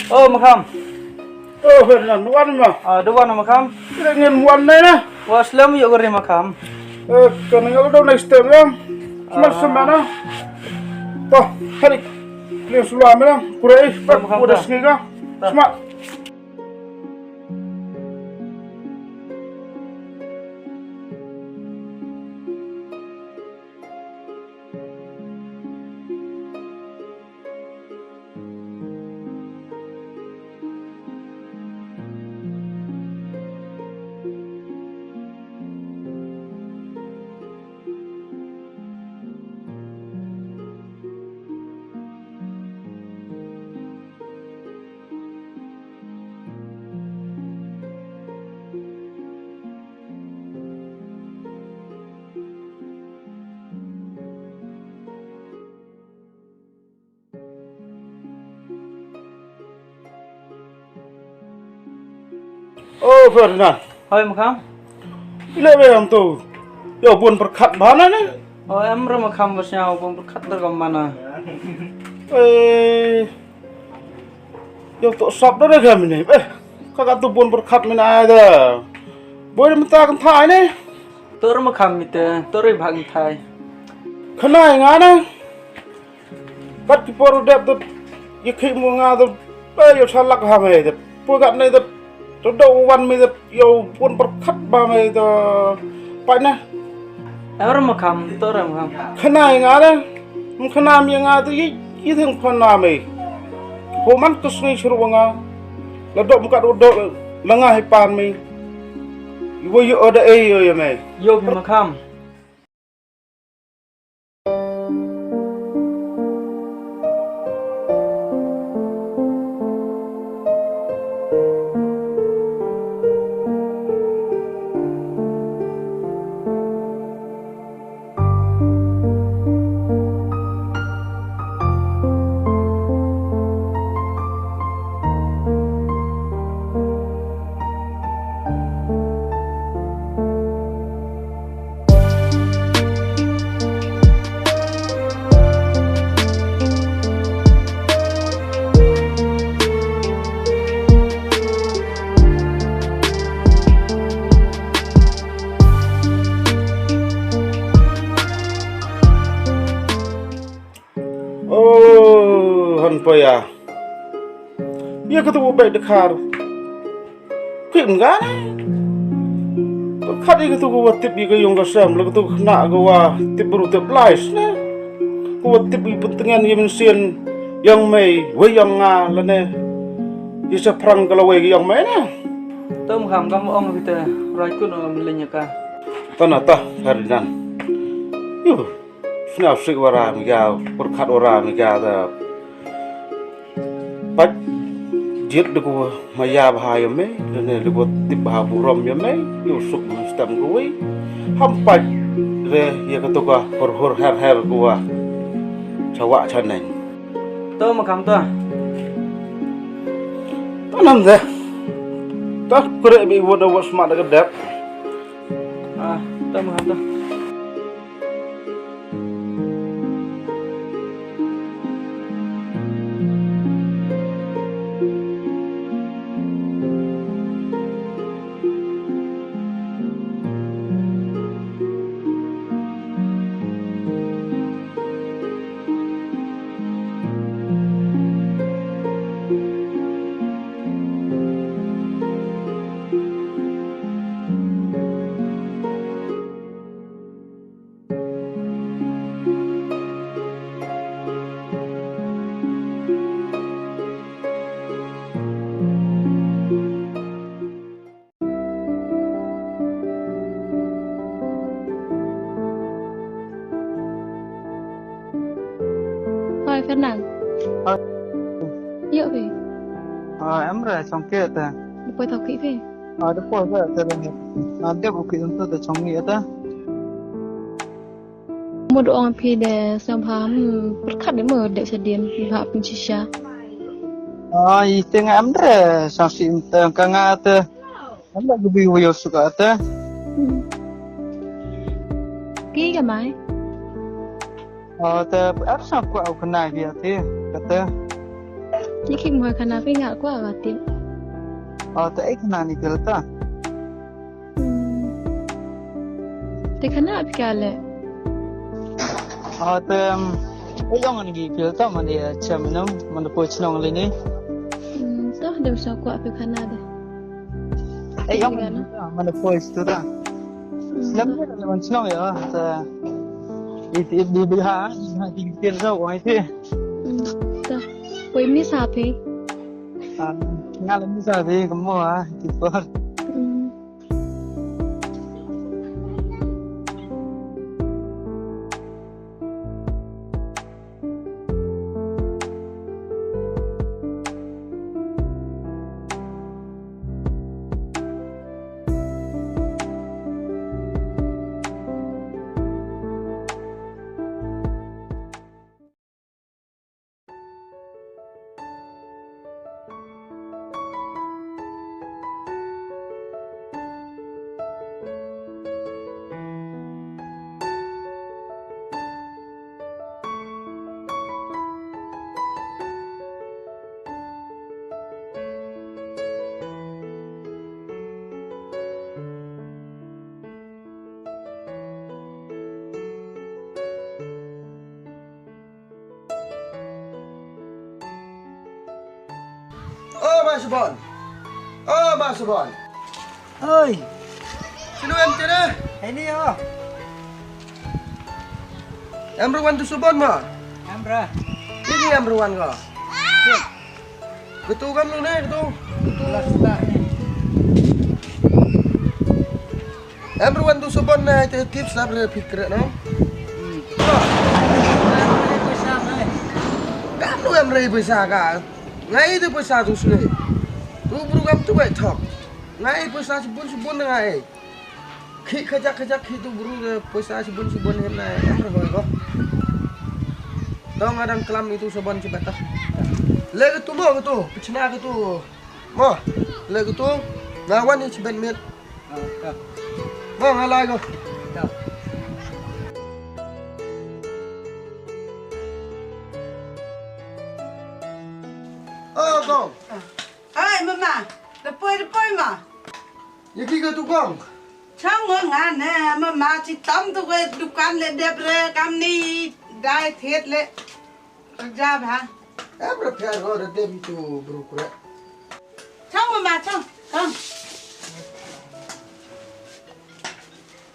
Oh, makam. Oh, Fernando, wan mah. Dua nama makam. Kita ingin wan na. Waslam yuk gari makam. Kan kalau dah next time ya. Semana. Toh, hari. Ini sulam ya. Kurai, pak udah sengaja. Semak. Oh, Fernando. Hoi makam. Ile bayam tu. Yo pun berkat mana ni? Oh, em makam bersnya pun berkat dari mana? Yo tu sab dah kami ni. Kakak tu pun berkat mana ada. Boleh minta kan thai ni? Tur makam itu, tur ibang thai. Kenapa ngana? Kat kipor dep tu, yakhi munga tu, yo salak hamai tu. Pukat ni tu. Todo wan mi yo pun berkat ba mi to pa na makam to makam khana nga da khana mi nga to yi thing phana mi ho man to sni shuru nga la do muka do la nga hi pan mi yo yo oda yo yo me yo makam. Ya, ya ketemu baik dekar. Kim kan? Kadi ketemu gua tip iga yung kasam, lagu tu nak gua tip baru tip lies ne. Gua tip pentingan yang mensian yang mai, we yang ngalane. Isa perang kalau we yang mai ne. Tom ham kamu ong kita, raikun ong melenya ka. Tanah tah Fernando. Yuh, senap sik waram ya, berkat waram ya dah. Pat jit deku maya bahaya me lene deku tip bah buram ya me yusuk stem kuwi hampat re ya ketuka hor her gua cawak chaneng to makam to tanam deh tak kure bi woda was mak kedap to makam to. Hi Fernando. Iya về. Em ra trong kia ta. Được quay thảo kỹ về. Được quay ra ta đây. Tiếp tục kỹ chúng tôi trong nghĩa ta. Một độ ông phi để xem phàm bất khát đến mở để sẽ điền by-Pynshisha. Itu em ra trong sim ta kang ata. Em đã lebih wyo suka ta. Kỹ cái máy. Ta áp sang qua au kana dia te kata. Jadi mau kena pingat ku agak tu kena ni filter. Dia kena pikale. Tu yang ni filter mana dia macam mana poch nong le ni. Toh dia bisa ku apa kena dah. Yang mana poch tu dah. Selalu dia macam nong ya. Itu di ha di filter orang itu. Toh, by-Pynshisha. Ngalam bisa deh kamu gitu. Masborn. Oi, Sino em tira? ini ya. Em ruan tu subon ma. Amra. Ini em ruan ka. Betul kan lu nih betul. Em ruan tu subon na itu tips lah berfikir no. Kamu em rei besar ka. Ngai itu besar tu sudah. Tu program tu baik top. Ngai besar sebun ngai. Khi kerja khi tu buru besar sebun hem nai. Em rei ko. Dong adang kelam itu sebon cibata. Lagi tu mo gitu, pecina gitu. Mo, lagi tu ngawan ni ciben mit. Mo ngalai ko. Oh, gong. Hai mama, depois ma. Ya kiki tu gong. Chang ngan nè, mama chỉ tắm tu cái dukan le debre kam ni dai thiet le. Ra hả? Em repair ko dem tu buru kure. Chang mama chang, chang.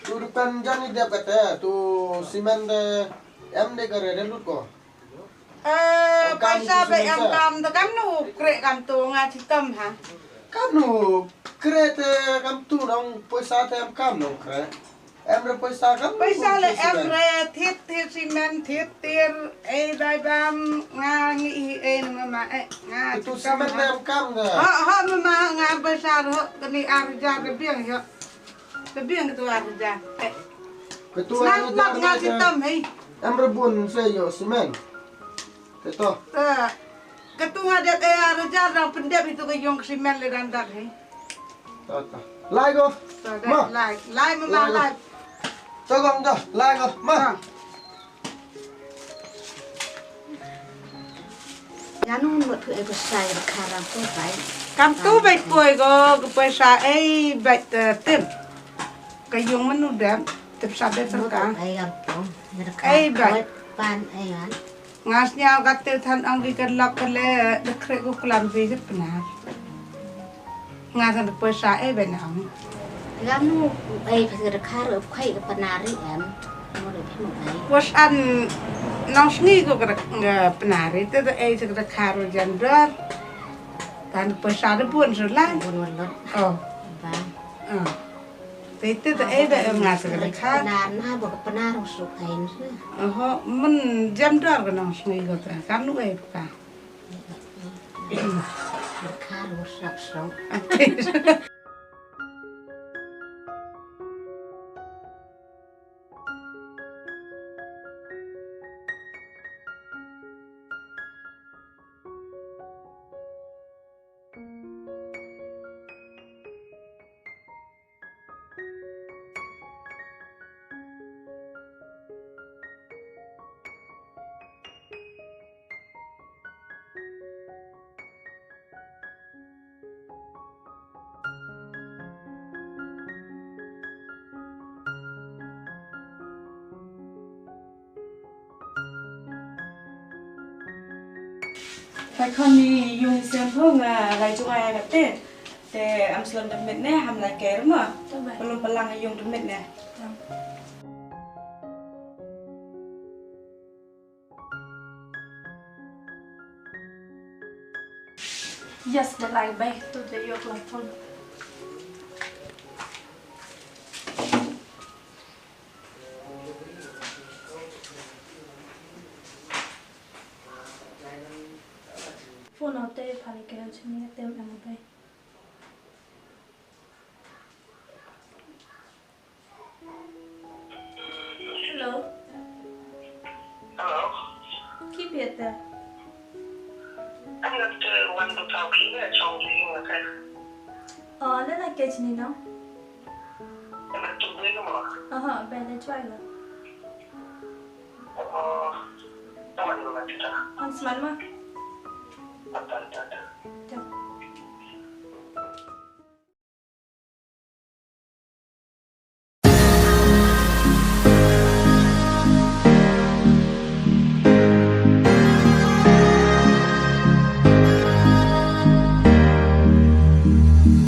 Tu depan jani dia kata tu simen de em de kare de lut ko. Paisa be am kam tu kam nu kre kam tu nga chỉ tâm hả? Kam nu kre te kam tu nong paisa te em kam nong kre. Em re paisa kam. Paisa le em re thiet simen thiet tir dai bam nga ngi mama nga Tu simen de em kam de. ha mama nga paisa ro kani arja ke biang yo. Ke biang tu arja. Ketua Nang ni mak nga chỉ dia. tâm hei. Em rebun saya yo simen. Ketua. Ketua dia kaya raja orang pendep itu ke yung simen le dandak he. Tata. Lai ko. Ma. Lai mama lai. Togong dah. Lai ko. Ma. Jangan buat tu besar sekarang tu baik. Kam tu baik puai ko pesa baik tim. Ke yung menu dam tip sabe serka. Ayam tu. Baik. Pan ayam. Ngasnya gatil than ang gikerlak kele dekre ko kelam visit benar. Ngasan pesa baik nang. Kamu pasir kar kai penari em. Mau lebih baik. Was an nang sngi ko penari tu sekre karo jandar. Dan pesa de pun selang. Buat Oh. bang. Itu ada ngas sekre kar. Penar nah buat penar rusuk kain sih. Oh, men jandar ke nang sngi ko kan nu ka. Kar rusak song. Phải con đi dùng xem phương lại chung ai gặp thế để em sớm được mệt nè hàm lại kẻ đúng không? Belum pelang dùng được mệt nè. Yes, the like back to the yolk like phone. Phone out there, probably get into me at them and obey. Hello. Hello. Keep it there. Anh gặp từ quanh tụi tao khí ở trong thì nhưng mà cái Nên là cái gì nó? em là tụi ngươi cơ mà. Bên đây try là. Đâu mà nhiều là chúng ta. On smart mà. Tanta.